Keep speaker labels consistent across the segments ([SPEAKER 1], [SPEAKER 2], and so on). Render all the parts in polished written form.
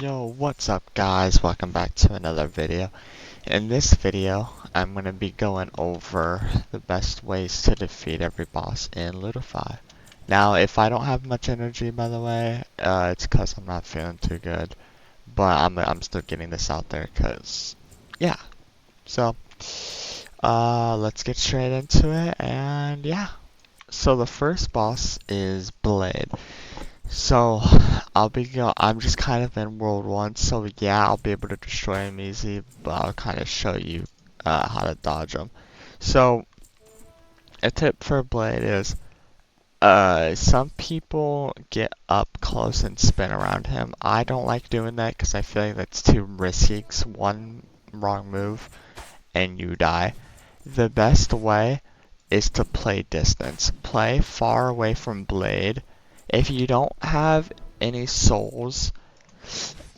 [SPEAKER 1] Yo, what's up guys? Welcome back to another video. In this video, I'm going to be going over the best ways to defeat every boss in Lootify. Now, if I don't have much energy, by the way, it's because I'm not feeling too good. But I'm still getting this out there because, yeah. So, let's get straight into it, and yeah. So the first boss is Blade. So, I'm just kind of in World 1, so yeah, I'll be able to destroy him easy, but I'll kind of show you how to dodge him. So, a tip for Blade is, some people get up close and spin around him. I don't like doing that because I feel like that's too risky, 'cause one wrong move and you die. The best way is to play distance. Play far away from Blade. If you don't have any souls,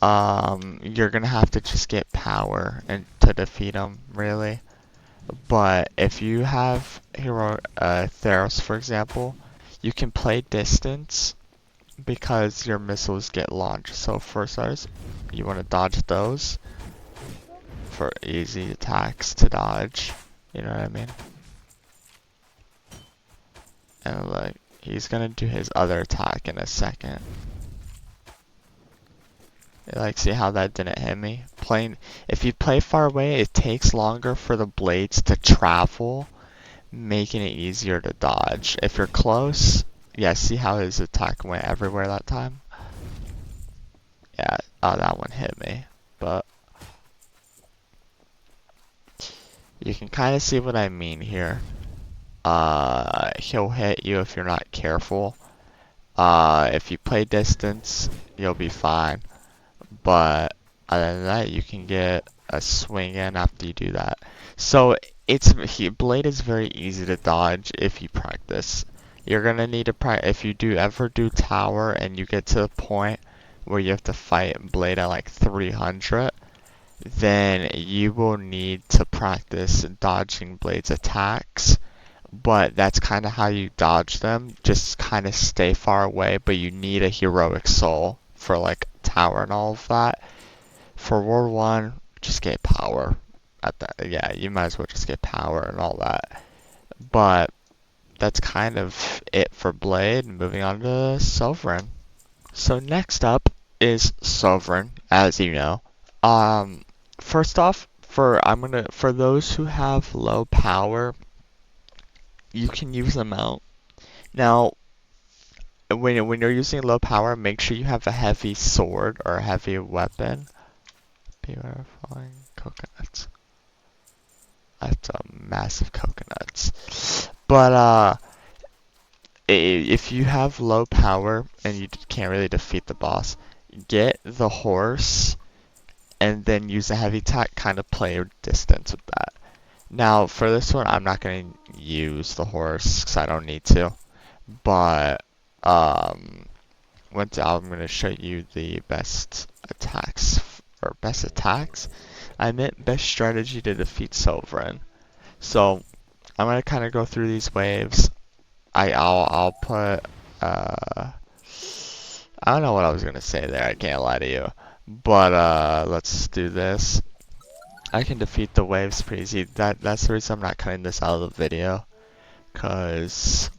[SPEAKER 1] you're gonna have to just get power and to defeat him, really. But if you have Theos, for example, you can play distance because your missiles get launched. So for starters, you want to dodge those for easy attacks to dodge. You know what I mean? And like, he's gonna do his other attack in a second. Like, see how that didn't hit me? If you play far away, it takes longer for the blades to travel, making it easier to dodge. If you're close, yeah, see how his attack went everywhere that time? Yeah, oh, that one hit me. But you can kind of see what I mean here. He'll hit you if you're not careful. If you play distance, you'll be fine. But other than that, you can get a swing in after you do that. So Blade is very easy to dodge if you practice. You're gonna need to practice if you do ever do tower and you get to the point where you have to fight Blade at like 300, then you will need to practice dodging Blade's attacks. But that's kind of how you dodge them. Just kind of stay far away, but you need a heroic soul for like tower and all of that. For World 1, just get power. Yeah, you might as well just get power and all that. But that's kind of it for Blade. Moving on to Sovereign. So next up is Sovereign, as you know. First off, for those who have low power, you can use them out. Now, when you're using low power, make sure you have a heavy sword or a heavy weapon. Beware of falling coconuts. That's a massive coconuts. But if you have low power and you can't really defeat the boss, get the horse and then use a heavy attack. Kind of play your distance with that. Now for this one, I'm not going to use the horse because I don't need to. But I'm going to show you the best attacks. Or best attacks? I meant best strategy to defeat Sovereign. So I'm going to kind of go through these waves. I'll put I don't know what I was going to say there. I can't lie to you. But let's do this. I can defeat the waves pretty easy. That's the reason I'm not cutting this out of the video, cause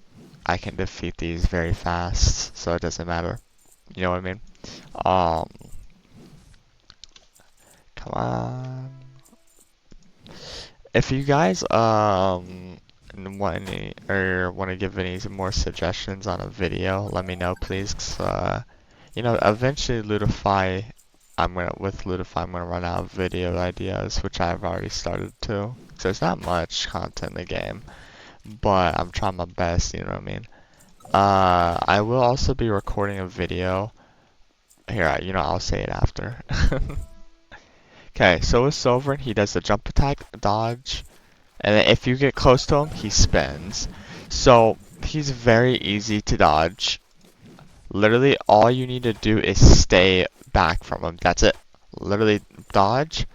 [SPEAKER 1] I can defeat these very fast, so it doesn't matter. You know what I mean? Come on. If you guys want to give any more suggestions on a video, let me know, please. 'Cause, you know, eventually Lootify, with Lootify, I'm gonna run out of video ideas, which I've already started to. So there's not much content in the game, but I'm trying my best. You know what I mean? I will also be recording a video. Here, I'll say it after. Okay, so with Sovereign, he does the jump attack, dodge, and then if you get close to him, he spins. So he's very easy to dodge. Literally, all you need to do is stay back from him. That's it. Literally, dodge.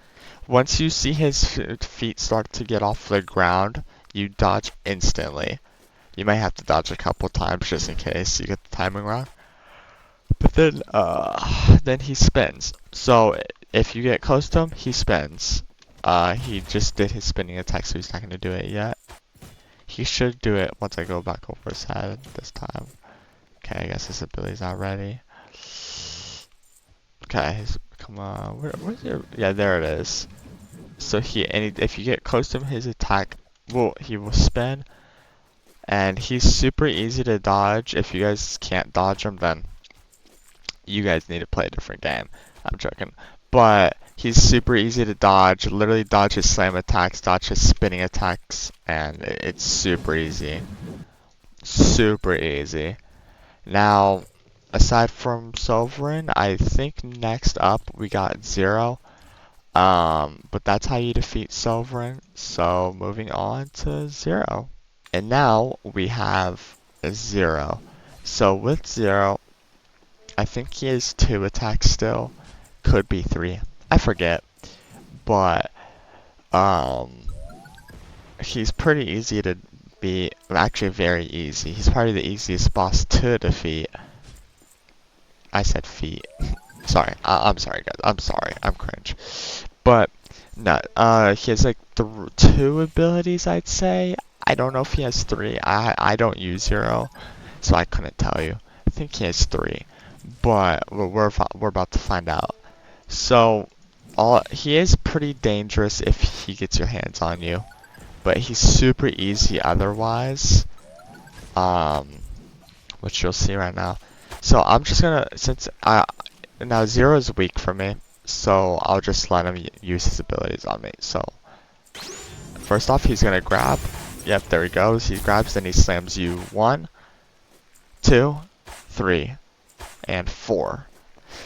[SPEAKER 1] Once you see his feet start to get off the ground, you dodge instantly. You might have to dodge a couple times just in case you get the timing wrong. But then he spins. So if you get close to him, he spins. He just did his spinning attack, so he's not gonna do it yet. He should do it once I go back over his head this time. Okay, I guess his ability's not ready. Okay, come on, where's your? Yeah, there it is. So if you get close to him, his attack he will spin, and he's super easy to dodge. If you guys can't dodge him, then you guys need to play a different game. I'm joking, but he's super easy to dodge. Literally dodge his slam attacks, dodge his spinning attacks, and it's super easy. Super easy. Now, aside from Sovereign, I think next up we got Zero. But that's how you defeat Sovereign. So moving on to Zero. And now we have Zero. So with Zero, I think he has 2 attacks still. Could be 3. I forget. But he's pretty easy to beat. Actually very easy. He's probably the easiest boss to defeat. I said feet. Sorry. I'm sorry guys. I'm sorry. I'm cringe. But no, he has like 2 abilities, I'd say. I don't know if he has 3. I don't use Zero, so I couldn't tell you. I think he has 3, but we're about to find out. So, he is pretty dangerous if he gets your hands on you, but he's super easy otherwise. Which you'll see right now. So I'm just gonna now Zero is weak for me. So I'll just let him use his abilities on me. So first off, he's gonna grab. Yep, there he goes. He grabs, then he slams you 1, 2, 3, and 4.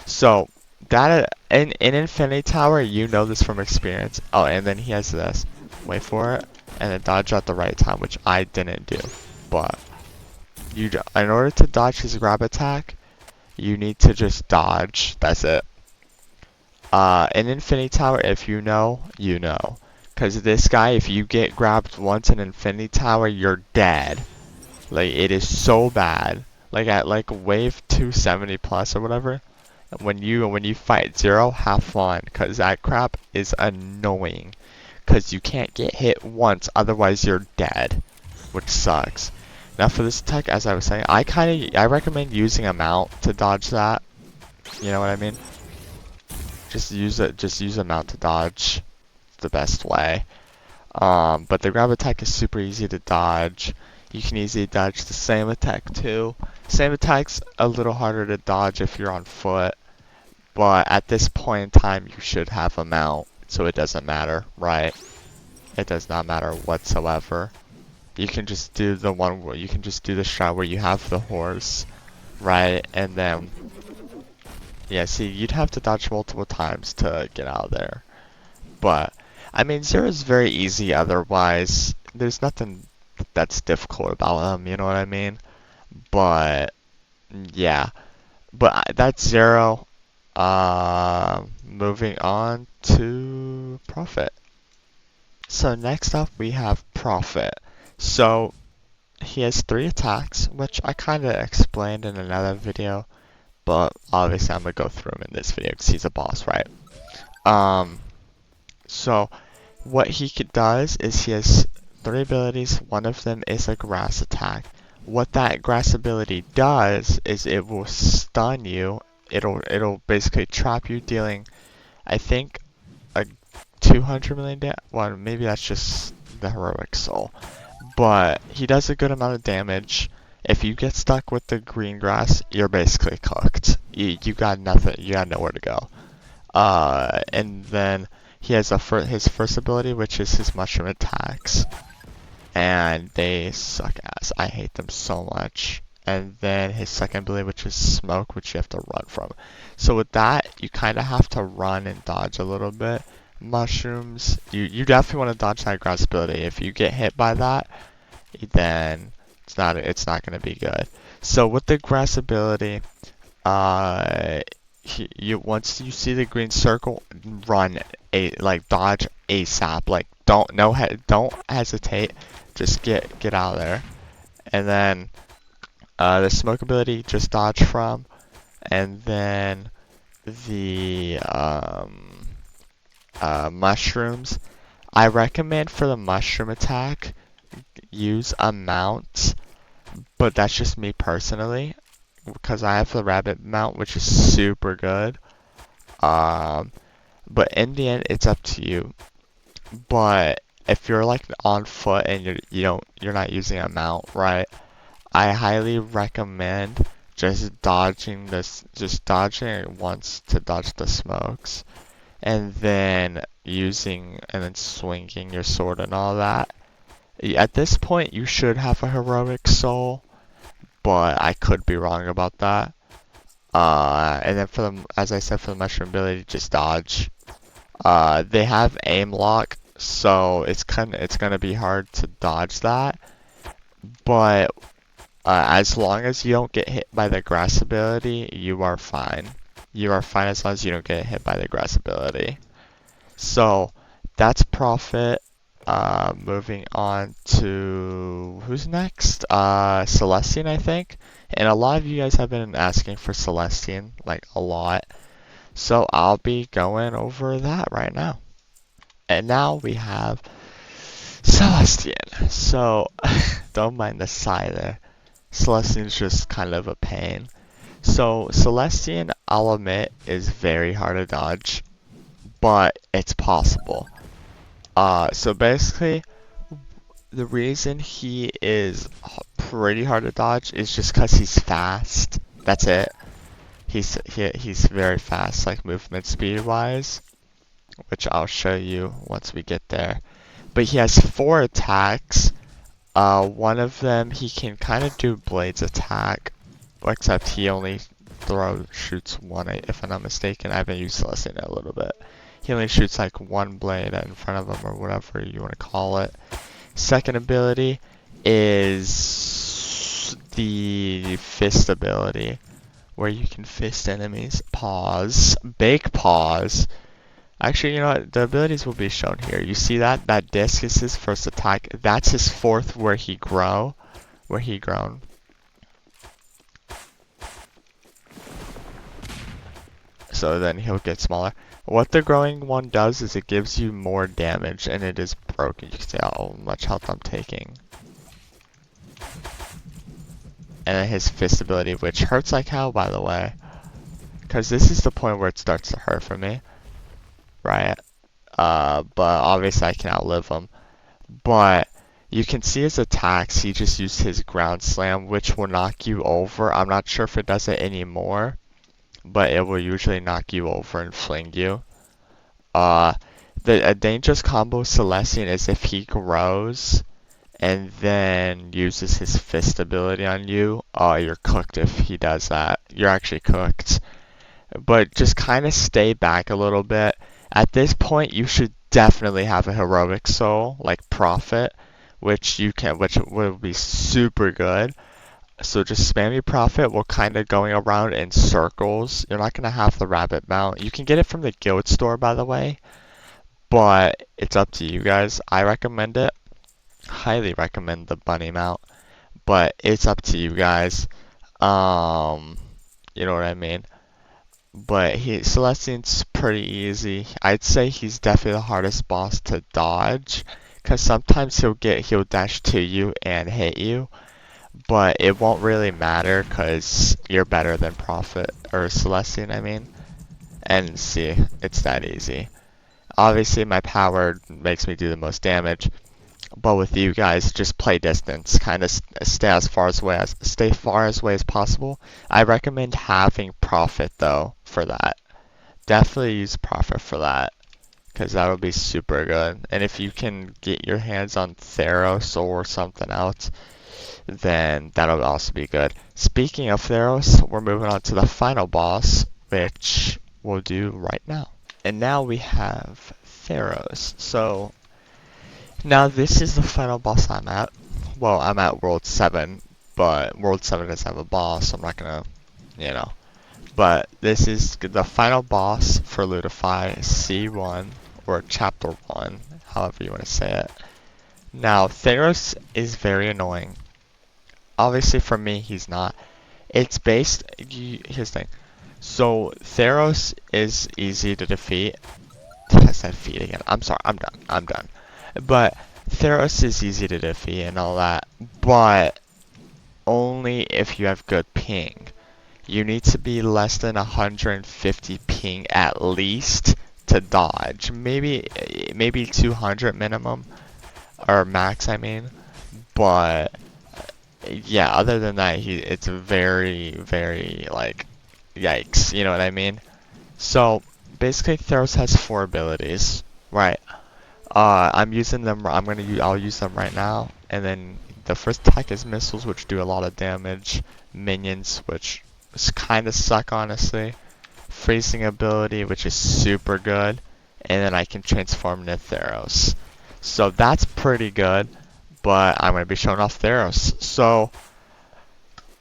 [SPEAKER 1] So that in Infinity Tower, you know this from experience. Oh, and then he has this. Wait for it, and then dodge at the right time, which I didn't do. But in order to dodge his grab attack, you need to just dodge. That's it. In Infinity Tower, if you know, you know. Because this guy, if you get grabbed once in Infinity Tower, you're dead. Like, it is so bad. Like, at, like, wave 270 plus or whatever, when you fight Zero, have fun. Because that crap is annoying. Because you can't get hit once, otherwise you're dead. Which sucks. Now for this attack, as I was saying, I recommend using a mount to dodge that. You know what I mean? Just use a mount to dodge. It's the best way. But the grab attack is super easy to dodge. You can easily dodge the same attack too. Same attack's a little harder to dodge if you're on foot. But at this point in time, you should have a mount, so it doesn't matter, right? It does not matter whatsoever. You can just do the one where you can just do the shot where you have the horse, right? And then, yeah, see, you'd have to dodge multiple times to get out of there. But, I mean, Zero is very easy otherwise. There's nothing that's difficult about him, you know what I mean? But, yeah. But that's Zero. Moving on to Prophet. So next up we have Prophet. So he has 3 attacks, which I kind of explained in another video, but obviously I'm gonna go through him in this video because he's a boss, right? So what he does is he has 3 abilities. One of them is a grass attack. What that grass ability does is it will stun you. It'll basically trap you, dealing, I think, a 200 million damage. Well, maybe that's just the heroic soul. But he does a good amount of damage. If you get stuck with the green grass, you're basically cooked. You got nothing. You got nowhere to go. And then he has his first ability, which is his mushroom attacks, and they suck ass. I hate them so much. And then his second ability, which is smoke, which you have to run from. So with that, you kind of have to run and dodge a little bit. Mushrooms, you definitely want to dodge that grass ability. If you get hit by that, then it's not gonna be good. So with the grass ability, once you see the green circle, run dodge ASAP. Like don't hesitate, just get out of there. And then the smoke ability, just dodge from, and then the mushrooms. I recommend for the mushroom attack, use a mount, but that's just me personally, because I have the rabbit mount, which is super good. Um, but in the end, it's up to you. But if you're like on foot and you're not using a mount, right? I highly recommend just dodging it once to dodge the smokes, and then swinging your sword and all that. At this point, you should have a heroic soul, but I could be wrong about that. And then as I said, for the mushroom ability, just dodge. They have aim lock, so it's gonna be hard to dodge that. But as long as you don't get hit by the grass ability, you are fine. You are fine as long as you don't get hit by the grass ability. So that's Prophet. Moving on to who's next? Celestian, I think. And a lot of you guys have been asking for Celestian, like a lot. So I'll be going over that right now. And now we have Celestian. So don't mind the sigh there. Celestian's just kind of a pain. So Celestian, I'll admit, is very hard to dodge, but it's possible. So basically, the reason he is pretty hard to dodge is just because he's fast. That's it. He's very fast, like movement speed wise, which I'll show you once we get there. But he has 4 attacks. One of them he can kind of do Blade's attack, except he only shoots one, if I'm not mistaken. I haven't used Celestian in a little bit. He only shoots like 1 blade in front of him, or whatever you want to call it. Second ability is the fist ability, where you can fist enemies. Pause. Bake pause. Actually, you know what? The abilities will be shown here. You see that? That disc is his first attack. That's his 4th where he grown. So then he'll get smaller. What the growing one does is it gives you more damage, and it is broken. You can see how much health I'm taking. And then his fist ability, which hurts like hell, by the way. Because this is the point where it starts to hurt for me. Right? But obviously I can outlive him. But you can see his attacks. He just used his ground slam, which will knock you over. I'm not sure if it does it anymore, but it will usually knock you over and fling you. A dangerous combo Celestian is if he grows and then uses his fist ability on you. Oh, you're cooked if he does that. You're actually cooked. But just kind of stay back a little bit. At this point, you should definitely have a heroic soul, like Prophet, which will be super good. So just spam your Prophet while kind of going around in circles. You're not going to have the rabbit mount. You can get it from the guild store, by the way, but it's up to you guys. I recommend it. Highly recommend the bunny mount, but it's up to you guys. You know what I mean? But Celestian's pretty easy. I'd say he's definitely the hardest boss to dodge, because sometimes he'll dash to you and hit you, but it won't really matter because you're better than Prophet or Celestian, I mean. And see, it's that easy. Obviously my power makes me do the most damage, but with you guys, just play distance, kind of stay far away as possible. I recommend having Prophet though for that. Definitely use Prophet for that, because that would be super good. And if you can get your hands on Theos or something else, then that'll also be good. Speaking of Theos, we're moving on to the final boss, which we'll do right now. And now we have Theos. So now this is the final boss I'm at. Well, I'm at World 7, but World 7 doesn't have a boss, so I'm not gonna, you know. But this is the final boss for Lootify, C1, or Chapter 1, however you want to say it. Now, Theos is very annoying. Obviously for me, he's not. It's based, here's the thing. So Theros is easy to defeat. I said feet again. I'm sorry. I'm done. I'm done. But Theros is easy to defeat and all that, but only if you have good ping. You need to be less than 150 ping at least to dodge. Maybe 200 minimum or max, I mean. But yeah, other than that, it's very, very like yikes. You know what I mean? So basically, Theros has 4 abilities, right? I'm using them. I'll use them right now. And then the first attack is missiles, which do a lot of damage. Minions, which kind of suck, honestly. Freezing ability, which is super good. And then I can transform into Theros. So that's pretty good. But I'm going to be showing off Theros. So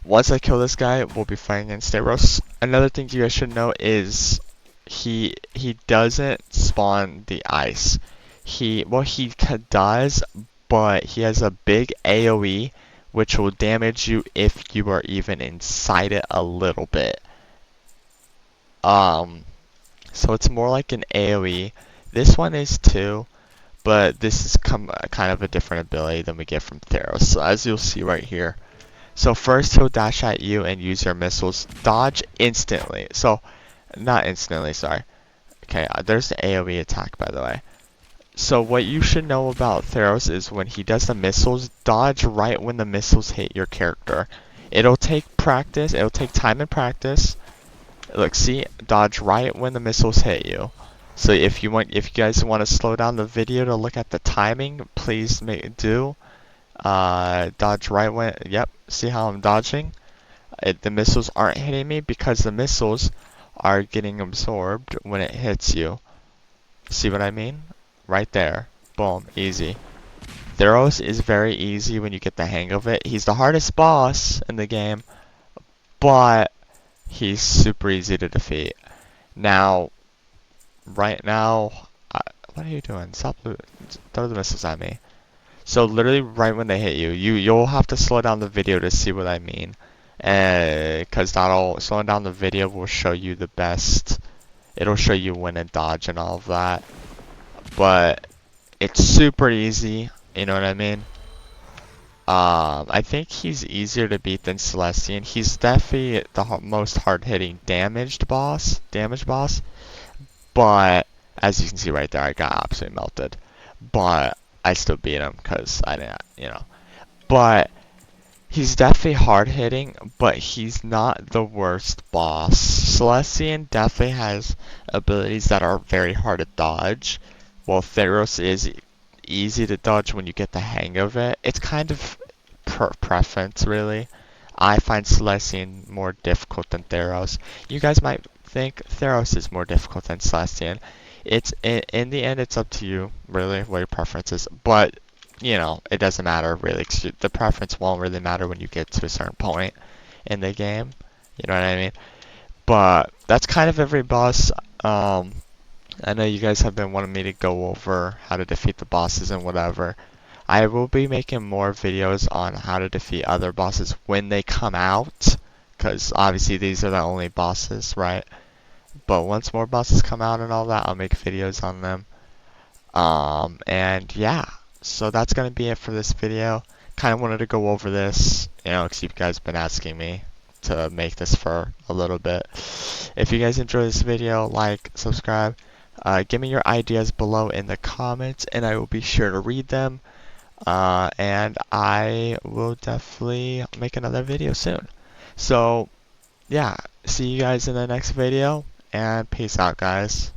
[SPEAKER 1] once I kill this guy, we'll be fighting against Theros. Another thing you guys should know is he doesn't spawn the ice. He does, but he has a big AoE, which will damage you if you are even inside it a little bit. So it's more like an AoE. This one is too, but this is kind of a different ability than we get from Theros. So as you'll see right here. So first he'll dash at you and use your missiles. Dodge instantly. So, not instantly, sorry. Okay, there's the AoE attack, by the way. So what you should know about Theros is when he does the missiles, dodge right when the missiles hit your character. It'll take practice, it'll take time and practice. Look, see, dodge right when the missiles hit you. So if you guys want to slow down the video to look at the timing, please do. Dodge right when, yep, see how I'm dodging? The missiles aren't hitting me because the missiles are getting absorbed when it hits you. See what I mean? Right there. Boom. Easy. Theros is very easy when you get the hang of it. He's the hardest boss in the game, but he's super easy to defeat. Now, right now, what are you doing? Stop, throw the missiles at me. So literally right when they hit you, you'll have to slow down the video to see what I mean. Cause slowing down the video will show you the best. It'll show you when to dodge and all of that. But it's super easy, you know what I mean? I think he's easier to beat than Celestian. He's definitely the most hard-hitting damage boss. But as you can see right there, I got absolutely melted. But I still beat him because I didn't, you know. But he's definitely hard-hitting, but he's not the worst boss. Celestian definitely has abilities that are very hard to dodge, while Theros is easy to dodge when you get the hang of it. It's kind of preference, really. I find Celestian more difficult than Theros. You guys might think Theros is more difficult than Celestian. It's in the end, it's up to you, really, what your preference is. But you know, it doesn't matter really. 'Cause the preference won't really matter when you get to a certain point in the game. You know what I mean? But that's kind of every boss. I know you guys have been wanting me to go over how to defeat the bosses and whatever. I will be making more videos on how to defeat other bosses when they come out, because obviously these are the only bosses, right? But once more bosses come out and all that, I'll make videos on them. And yeah, so that's gonna be it for this video. Kind of wanted to go over this, you know, because you guys have been asking me to make this for a little bit. If you guys enjoy this video, like, subscribe. Give me your ideas below in the comments, and I will be sure to read them. And I will definitely make another video soon. So, yeah, see you guys in the next video, and peace out, guys.